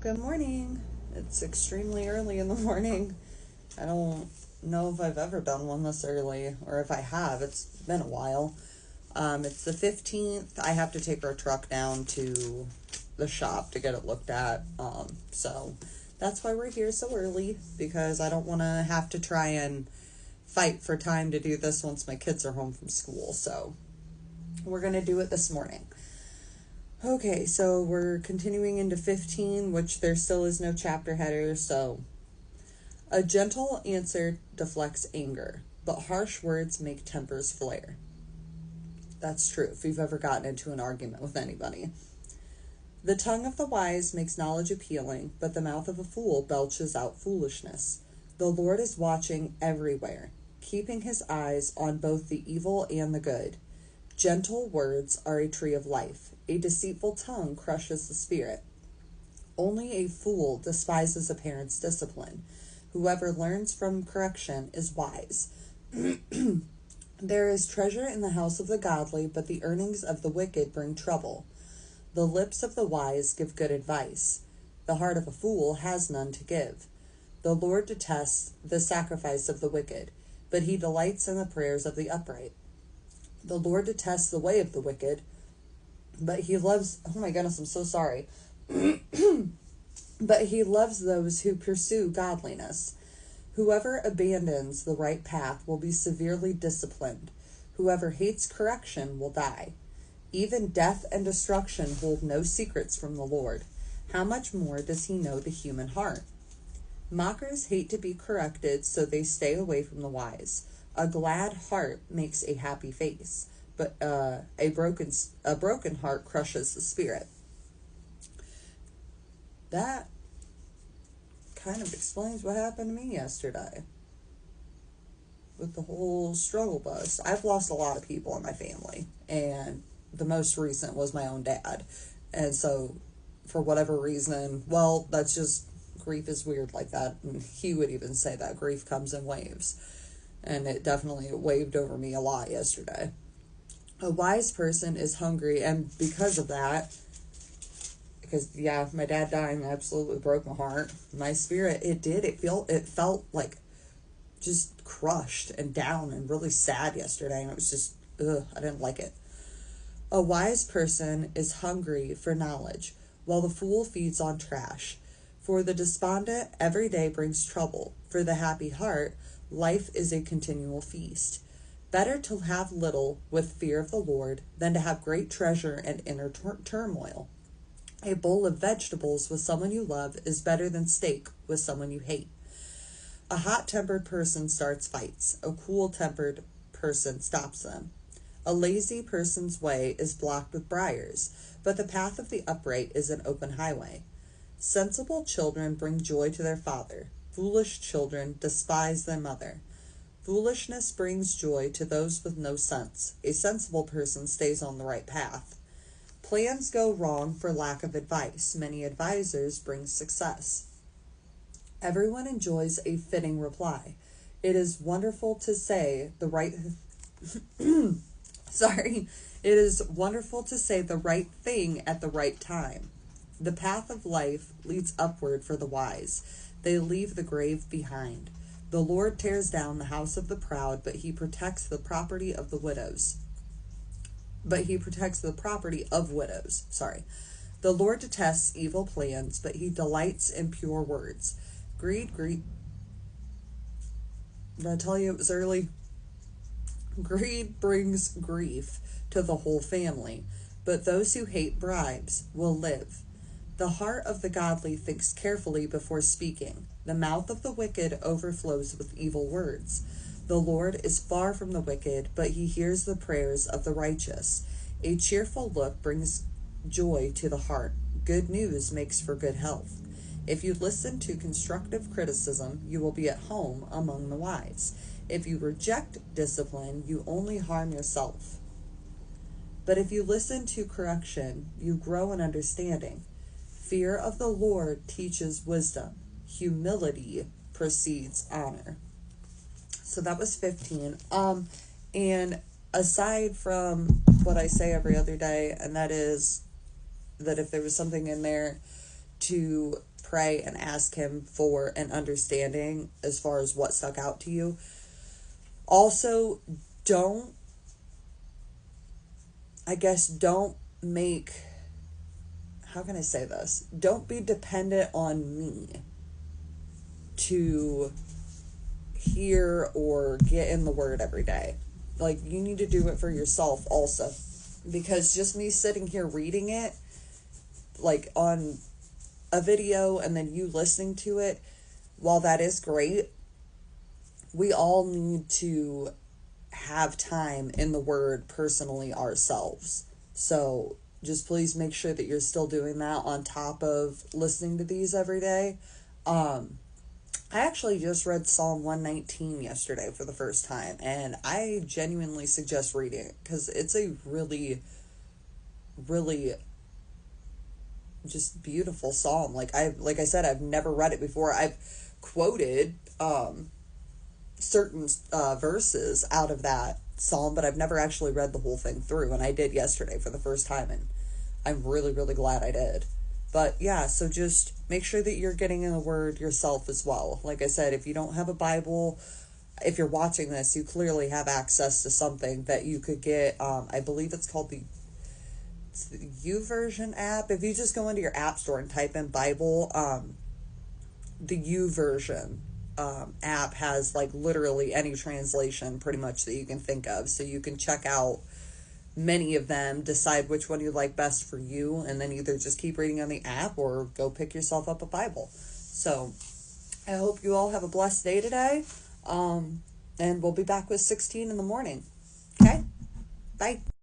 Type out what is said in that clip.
Good morning. It's extremely early in the morning. I don't know if I've ever done one this early, or if I have, it's been a while. It's the 15th. I have to take our truck down to the shop to get it looked at. So that's why we're here so early, because I don't want to have to try and fight for time to do this once my kids are home from school. So we're going to do it this morning. Okay, so we're continuing into 15, which there still is no chapter header. So, a gentle answer deflects anger, but harsh words make tempers flare. That's true if you've ever gotten into an argument with anybody. The tongue of the wise makes knowledge appealing, but the mouth of a fool belches out foolishness. The Lord is watching everywhere, keeping his eyes on both the evil and the good. Gentle words are a tree of life. A deceitful tongue crushes the spirit. Only a fool despises a parent's discipline. Whoever learns from correction is wise. There is treasure in the house of the godly, but the earnings of the wicked bring trouble. The lips of the wise give good advice. The heart of a fool has none to give. The Lord detests the sacrifice of the wicked, but he delights in the prayers of the upright. The Lord detests the way of the wicked, but he loves, oh my goodness, I'm so sorry. But he loves those who pursue godliness. Whoever abandons the right path will be severely disciplined. Whoever hates correction will die. Even death and destruction hold no secrets from the Lord. How much more does he know the human heart? Mockers hate to be corrected, so they stay away from the wise. A glad heart makes a happy face, but a broken heart crushes the spirit. That kind of explains what happened to me yesterday with the whole struggle bus. I've lost a lot of people in my family, and the most recent was my own dad. And so, for whatever reason, well, that's just, grief is weird like that. And he would even say that grief comes in waves. And it definitely waved over me a lot yesterday. A wise person is hungry, and because of that, because my dad dying absolutely broke my heart. My spirit, it felt like just crushed and down and really sad yesterday, and it was just, I didn't like it. A wise person is hungry for knowledge, while the fool feeds on trash. For the despondent, every day brings trouble. For the happy heart, life is a continual feast. Better to have little with fear of the Lord than to have great treasure and inner turmoil. A bowl of vegetables with someone you love is better than steak with someone you hate. A hot-tempered person starts fights. A cool-tempered person stops them. A lazy person's way is blocked with briars, but the path of the upright is an open highway. Sensible children bring joy to their father. Foolish children despise their mother. Foolishness brings joy to those with no sense. A sensible person stays on the right path. Plans go wrong for lack of advice. Many advisors bring success. Everyone enjoys a fitting reply. It is wonderful to say the right It is wonderful to say the right thing at the right time. The path of life leads upward for the wise. They leave the grave behind. The Lord tears down the house of the proud, but he protects the property of widows. Sorry. The Lord detests evil plans, but he delights in pure words. Greed. Did I tell you it was early? Greed brings grief to the whole family, but those who hate bribes will live. The heart of the godly thinks carefully before speaking. The mouth of the wicked overflows with evil words. The Lord is far from the wicked, but he hears the prayers of the righteous. A cheerful look brings joy to the heart. Good news makes for good health. If you listen to constructive criticism, you will be at home among the wise. If you reject discipline, you only harm yourself. But if you listen to correction, you grow in understanding. Fear of the Lord teaches wisdom. Humility precedes honor. So that was 15. And aside from what I say every other day, and that is that if there was something in there to pray and ask Him for an understanding as far as what stuck out to you. Also, don't make, how can I say this? Don't be dependent on me to hear or get in the Word every day. Like, you need to do it for yourself also. Because just me sitting here reading it, like on a video and then you listening to it, while that is great, we all need to have time in the Word personally ourselves. So just please make sure that you're still doing that on top of listening to these every day. I actually just read Psalm 119 yesterday for the first time, and I genuinely suggest reading it because it's a really, really just beautiful psalm. Like I said, I've never read it before. I've quoted certain verses out of that psalm, but I've never actually read the whole thing through, and I did yesterday for the first time, and I'm really, really glad I did. But yeah, so just make sure that you're getting in the Word yourself as well. Like I said, if you don't have a Bible, if you're watching this, you clearly have access to something that you could get. I believe it's called the YouVersion app. If you just go into your app store and type in Bible, the YouVersion app has like literally any translation pretty much that you can think of. So you can check out many of them, decide which one you like best for you, and then either just keep reading on the app or go pick yourself up a Bible. So I hope you all have a blessed day today. And we'll be back with 16 in the morning. Okay? Bye.